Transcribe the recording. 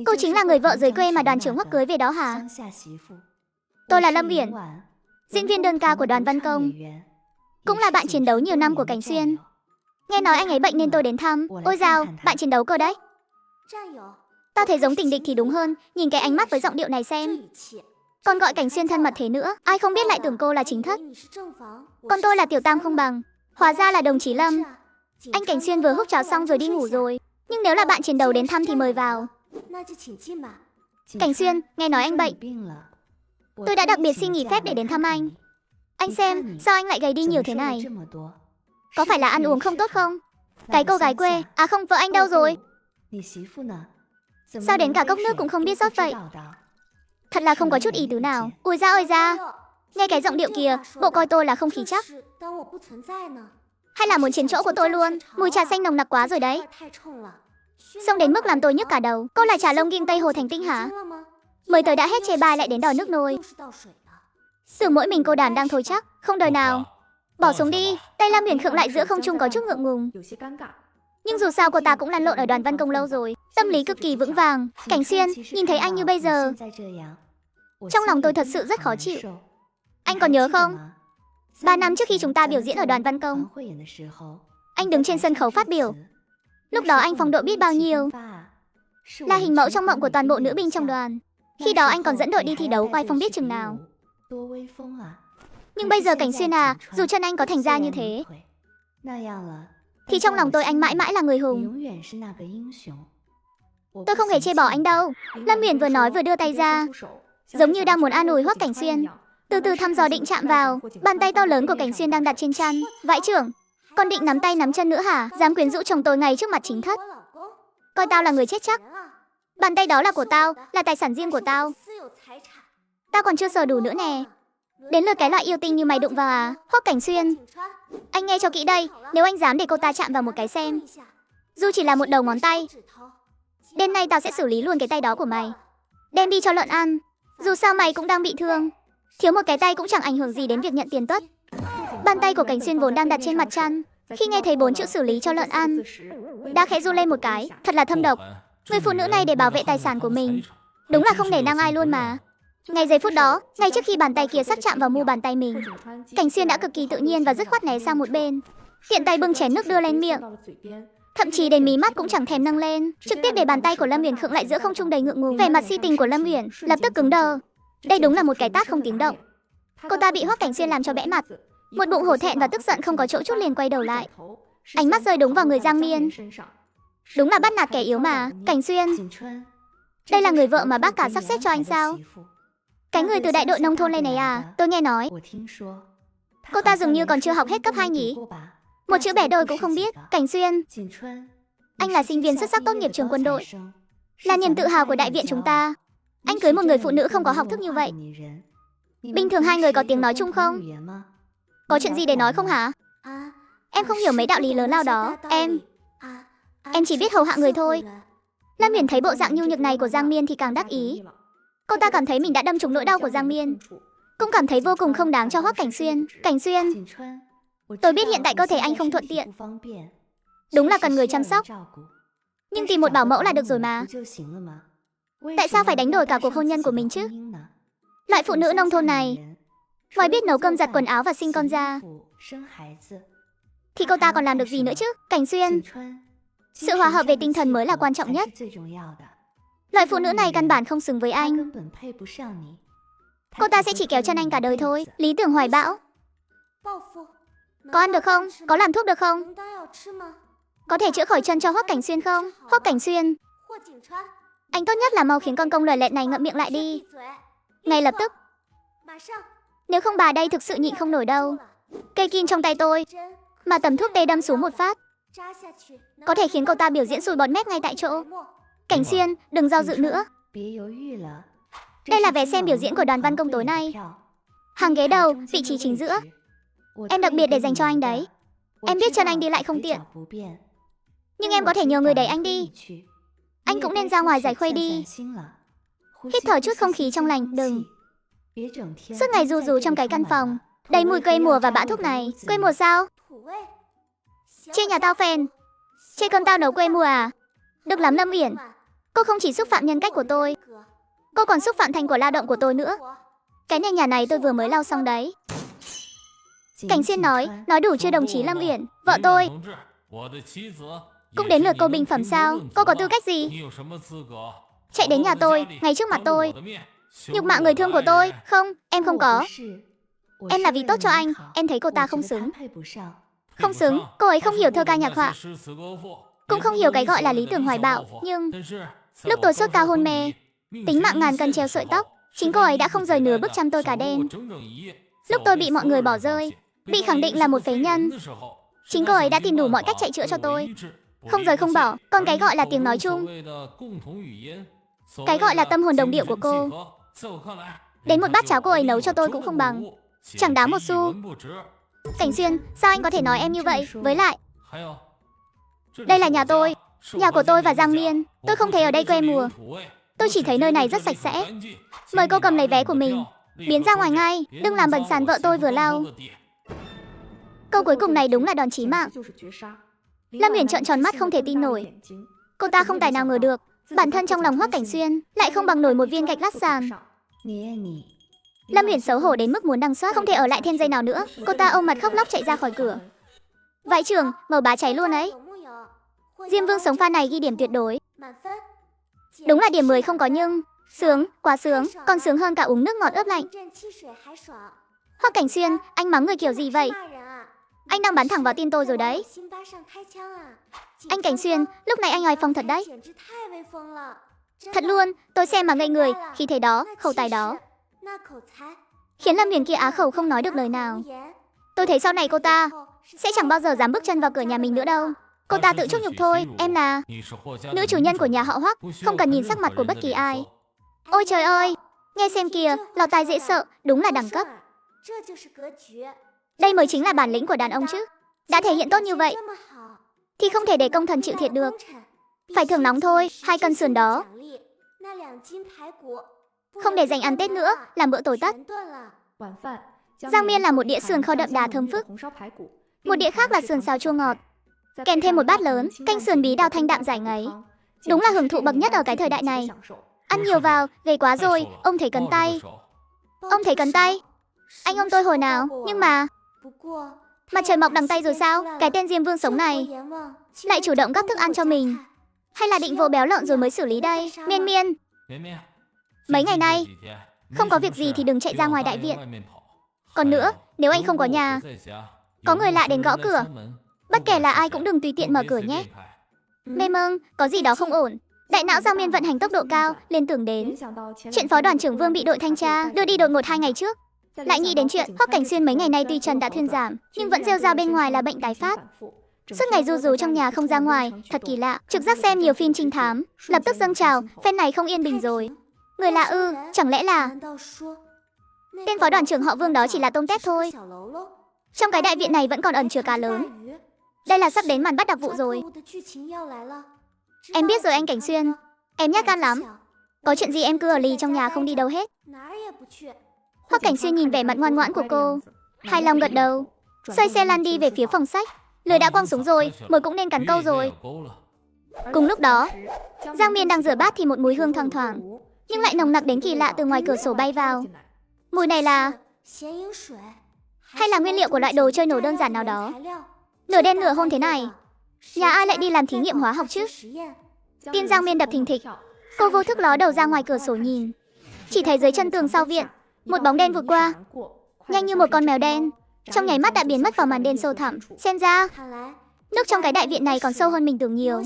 Cô chính là người vợ dưới quê mà đoàn trưởng Hoắc cưới về đó hả? Tôi là Lâm Uyển, diễn viên đơn ca của Đoàn Văn Công, cũng là bạn chiến đấu nhiều năm của Cảnh Xuyên. Nghe nói anh ấy bệnh nên tôi đến thăm. Ôi dào, bạn chiến đấu cơ đấy. Tao thấy giống tình địch thì đúng hơn, nhìn cái ánh mắt với giọng điệu này xem. Còn gọi Cảnh Xuyên thân mật thế nữa, ai không biết lại tưởng cô là chính thất. Còn tôi là tiểu tam không bằng, hóa ra là đồng chí Lâm. Anh Cảnh Xuyên vừa húp cháo xong rồi đi ngủ rồi, nhưng nếu là bạn chiến đấu đến thăm thì mời vào. Cảnh Xuyên, nghe nói anh bệnh. Tôi đã đặc biệt xin nghỉ phép để đến thăm anh. Anh xem, sao anh lại gầy đi nhiều thế này? Có phải là ăn uống không tốt không? Cái cô gái quê, à không, vợ anh đâu rồi? Sao đến cả cốc nước cũng không biết rót vậy? Thật là không có chút ý tứ nào. Ui ra ơi ra, nghe cái giọng điệu kìa, bộ coi tôi là không khí chắc. Hay là muốn chiếm chỗ của tôi luôn? Mùi trà xanh nồng nặc quá rồi đấy. Xông đến mức làm tôi nhức cả đầu. Cô là trà lông ghim Tây Hồ Thành Tinh hả? Mới tới đã hết chê bai lại đến đòi nước nôi. Tưởng mỗi mình cô đàn đang thôi chắc. Không đời nào. Bỏ xuống đi. Tay Lam Huyền khựng lại giữa không trung có chút ngượng ngùng. Nhưng dù sao cô ta cũng lăn lộn ở Đoàn Văn Công lâu rồi, tâm lý cực kỳ vững vàng. Cảnh Xuyên, nhìn thấy anh như bây giờ, trong lòng tôi thật sự rất khó chịu. Anh còn nhớ không? 3 năm trước khi chúng ta biểu diễn ở Đoàn Văn Công, anh đứng trên sân khấu phát biểu. Lúc đó anh phong độ biết bao nhiêu, là hình mẫu trong mộng của toàn bộ nữ binh trong đoàn. Khi đó anh còn dẫn đội đi thi đấu oai phong biết chừng nào. Nhưng bây giờ Cảnh Xuyên à, dù chân anh có thành ra như thế, thì trong lòng tôi anh mãi mãi là người hùng. Tôi không hề chê bỏ anh đâu. Lâm Huyền vừa nói vừa đưa tay ra, giống như đang muốn an ủi Hoắc Cảnh Xuyên. Từ từ thăm dò định chạm vào bàn tay to lớn của Cảnh Xuyên đang đặt trên chăn. Vãi trưởng, còn định nắm tay nắm chân nữa hả? Dám quyến rũ chồng tôi ngay trước mặt chính thất, coi tao là người chết chắc. Bàn tay đó là của tao, là tài sản riêng của tao. Tao còn chưa sờ đủ nữa nè. Đến lượt cái loại yêu tinh như mày đụng vào à? Hoắc Cảnh Xuyên, anh nghe cho kỹ đây, nếu anh dám để cô ta chạm vào một cái xem, dù chỉ là một đầu ngón tay, đêm nay tao sẽ xử lý luôn cái tay đó của mày, đem đi cho lợn ăn. Dù sao mày cũng đang bị thương, thiếu một cái tay cũng chẳng ảnh hưởng gì đến việc nhận tiền tất. Bàn tay của Cảnh Xuyên vốn đang đặt trên mặt chăn, khi nghe thấy 4 chữ xử lý cho lợn ăn, đã khẽ run lên một cái. Thật là thâm độc. Người phụ nữ này để bảo vệ tài sản của mình, đúng là không nể nang ai luôn mà. Ngay giây phút đó, ngay trước khi bàn tay kia sắp chạm vào mu bàn tay mình, Cảnh Xuyên đã cực kỳ tự nhiên và dứt khoát né sang một bên, tiện tay bưng chén nước đưa lên miệng, thậm chí đến mí mắt cũng chẳng thèm nâng lên, trực tiếp để bàn tay của Lâm Uyển khựng lại giữa không trung đầy ngượng ngùng. Vẻ mặt si tình của Lâm Uyển lập tức cứng đờ. Đây đúng là một cái tát không tiếng động. Cô ta bị Hoắc Cảnh Xuyên làm cho bẽ mặt, một bụng hổ thẹn và tức giận không có chỗ chút liền quay đầu lại, ánh mắt rơi đúng vào người Giang Miên. Đúng là bắt nạt kẻ yếu mà. Cảnh Xuyên, đây là người vợ mà bác cả sắp xếp cho anh sao? Cái người từ đại đội nông thôn lên này à? Tôi nghe nói cô ta dường như còn chưa học hết cấp 2 nhỉ? Một chữ bẻ đôi cũng không biết. Cảnh Xuyên, anh là sinh viên xuất sắc tốt nghiệp trường quân đội, là niềm tự hào của đại viện chúng ta. Anh cưới một người phụ nữ không có học thức như vậy, bình thường hai người có tiếng nói chung không? Có chuyện gì để nói không hả? Em không hiểu mấy đạo lý lớn lao đó. Em chỉ biết hầu hạ người thôi. Lâm Huyền thấy bộ dạng nhu nhược này của Giang Miên thì càng đắc ý. Cô ta cảm thấy mình đã đâm trúng nỗi đau của Giang Miên, cũng cảm thấy vô cùng không đáng cho Hoắc Cảnh Xuyên. Cảnh Xuyên, tôi biết hiện tại cơ thể anh không thuận tiện, đúng là cần người chăm sóc, nhưng tìm một bảo mẫu là được rồi mà. Tại sao phải đánh đổi cả cuộc hôn nhân của mình chứ? Loại phụ nữ nông thôn này, ngoài biết nấu cơm giặt quần áo và sinh con ra, thì cô ta còn làm được gì nữa chứ? Cảnh Xuyên, sự hòa hợp về tinh thần mới là quan trọng nhất. Loại phụ nữ này căn bản không xứng với anh. Cô ta sẽ chỉ kéo chân anh cả đời thôi. Lý tưởng hoài bão. Có ăn được không? Có làm thuốc được không? Có thể chữa khỏi chân cho Hoắc Cảnh Xuyên không? Hoắc Cảnh Xuyên, anh tốt nhất là mau khiến con công lời lẹn này ngậm miệng lại đi, ngay lập tức. Nếu không bà đây thực sự nhịn không nổi đâu. Cây kim trong tay tôi mà tầm thuốc tê đâm xuống một phát, có thể khiến cô ta biểu diễn sùi bọt mép ngay tại chỗ. Cảnh Xuyên, đừng do dự nữa. Đây là vé xem biểu diễn của Đoàn Văn Công tối nay, hàng ghế đầu, vị trí chính giữa. Em đặc biệt để dành cho anh đấy. Em biết chân anh đi lại không tiện, nhưng em có thể nhờ người đẩy anh đi. Anh cũng nên ra ngoài giải khuây đi, hít thở chút không khí trong lành. Đừng suốt ngày ru rú trong cái căn phòng đầy mùi cây mùa và bã thuốc này. Quê mùa sao? Chê nhà tao phèn, chê cơm tao nấu quê mùa à? Được lắm Lâm Uyển, Cô không chỉ xúc phạm nhân cách của tôi, cô còn xúc phạm thành quả lao động của tôi nữa. Cái nền nhà này tôi vừa mới lau xong đấy. Cảnh Xuyên nói đủ chưa đồng chí Lâm Uyển, vợ tôi. Cũng đến lượt cô bình phẩm sao? Cô có tư cách gì? Chạy đến nhà tôi, ngay trước mặt tôi. Nhục mạ người thương của tôi. Không, em không có. Em là vì tốt cho anh, em thấy cô ta không xứng. Không xứng, cô ấy không hiểu thơ ca nhạc họa, cũng không hiểu cái gọi là lý tưởng hoài bão. Nhưng lúc tôi sốt cao hôn mê, tính mạng ngàn cân treo sợi tóc, chính cô ấy đã không rời nửa bước chăm tôi cả đêm. Lúc tôi bị mọi người bỏ rơi, bị khẳng định là một phế nhân, chính cô ấy đã tìm đủ mọi cách chạy chữa cho tôi, không rời không bỏ. Còn cái gọi là tiếng nói chung, cái gọi là tâm hồn đồng điệu của cô, đến một bát cháo cô ấy nấu cho tôi cũng không bằng, chẳng đáng một xu. Cảnh Xuyên, sao anh có thể nói em như vậy? Với lại, đây là nhà tôi, nhà của tôi và Giang Miên. Tôi không thấy ở đây quê mùa, tôi chỉ thấy nơi này rất sạch sẽ. Mời cô cầm lấy vé của mình, biến ra ngoài ngay, đừng làm bẩn sàn vợ tôi vừa lau. Câu cuối cùng này đúng là đòn chí mạng. Lâm Uyển trợn tròn mắt không thể tin nổi. Cô ta không tài nào ngờ được, bản thân trong lòng Hoắc Cảnh Xuyên lại không bằng nổi một viên gạch lát sàn. Lâm Uyển xấu hổ đến mức muốn đăng xuất, không thể ở lại thêm giây nào nữa. Cô ta ôm mặt khóc lóc chạy ra khỏi cửa. Vãi trưởng, màu bá cháy luôn ấy. Diêm Vương sống pha này ghi điểm tuyệt đối. Đúng là điểm 10 không có nhưng. Sướng, quá sướng, còn sướng hơn cả uống nước ngọt ướp lạnh. Hoắc Cảnh Xuyên, anh mắng người kiểu gì vậy? Anh đang bắn thẳng vào tim tôi rồi đấy. Anh Cảnh Xuyên, lúc này anh oai phong thật đấy. Thật luôn, tôi xem mà ngây người, khi thế đó, khẩu tài đó, khiến Lâm Uyển kia á khẩu không nói được lời nào. Tôi thấy sau này cô ta sẽ chẳng bao giờ dám bước chân vào cửa nhà mình nữa đâu. Cô ta tự chuốc nhục thôi, em là nữ chủ nhân của nhà họ Hoắc, không cần nhìn sắc mặt của bất kỳ ai. Ôi trời ơi, nghe xem kìa, lọt tai dễ sợ, đúng là đẳng cấp. Đây mới chính là bản lĩnh của đàn ông chứ. Đã thể hiện tốt như vậy thì không thể để công thần chịu thiệt được. Phải thưởng nóng thôi, 2 cân sườn đó, không để dành ăn Tết nữa, làm bữa tối tất. Giang Miên là một đĩa sườn kho đậm đà thơm phức, một đĩa khác là sườn xào chua ngọt, kèm thêm một bát lớn canh sườn bí đao thanh đạm giải ngấy. Đúng là hưởng thụ bậc nhất ở cái thời đại này. Ăn nhiều vào, gầy quá rồi, ông thấy cấn tay. Ông thấy cấn tay. Anh ôm tôi hồi nào, nhưng mà mặt trời mọc đằng tây rồi sao? Cái tên Diêm Vương sống này lại chủ động gắp thức ăn cho mình, hay là định vô béo lợn rồi mới xử lý đây? Miên Miên, mấy ngày nay không có việc gì thì đừng chạy ra ngoài đại viện. Còn nữa, nếu anh không có nhà, có người lạ đến gõ cửa, bất kể là ai cũng đừng tùy tiện mở cửa nhé. Mê Mông, có gì đó không ổn. Đại não Giang Miên vận hành tốc độ cao, liên tưởng đến chuyện phó đoàn trưởng Vương bị đội thanh tra đưa đi đột ngột 2 ngày trước. Lại nghĩ đến chuyện Hoắc Cảnh Xuyên mấy ngày nay tuy trần đã thuyên giảm, nhưng vẫn rêu rao bên ngoài là bệnh tái phát. Suốt ngày ru rú trong nhà không ra ngoài, thật kỳ lạ. Trực giác xem nhiều phim trinh thám, lập tức dâng trào, phen này không yên bình rồi. Người lạ ư, chẳng lẽ là tên phó đoàn trưởng họ Vương đó chỉ là tôm tép thôi? Trong cái đại viện này vẫn còn ẩn chứa cá lớn. Đây là sắp đến màn bắt đặc vụ rồi. Em biết rồi anh Cảnh Xuyên, em nhát gan lắm. Có chuyện gì em cứ ở lì trong nhà không đi đâu hết. Hoắc Cảnh Xuyên nhìn vẻ mặt ngoan ngoãn của cô, hài lòng gật đầu, xoay xe lăn đi về phía phòng sách. Lưỡi đã quăng xuống rồi, mồi cũng nên cắn câu rồi. Cùng lúc đó, Giang Miên đang rửa bát thì một mùi hương thoang thoảng, nhưng lại nồng nặc đến kỳ lạ từ ngoài cửa sổ bay vào. Mùi này là hay là nguyên liệu của loại đồ chơi nổ đơn giản nào đó? Nửa đen nửa hôm thế này, nhà ai lại đi làm thí nghiệm hóa học chứ? Tim Giang Miên đập thình thịch. Cô vô thức ló đầu ra ngoài cửa sổ nhìn, chỉ thấy dưới chân tường sau viện một bóng đen vụt qua, nhanh như một con mèo đen, trong nháy mắt đã biến mất vào màn đen sâu thẳm. Xem ra nước trong cái đại viện này còn sâu hơn mình tưởng nhiều.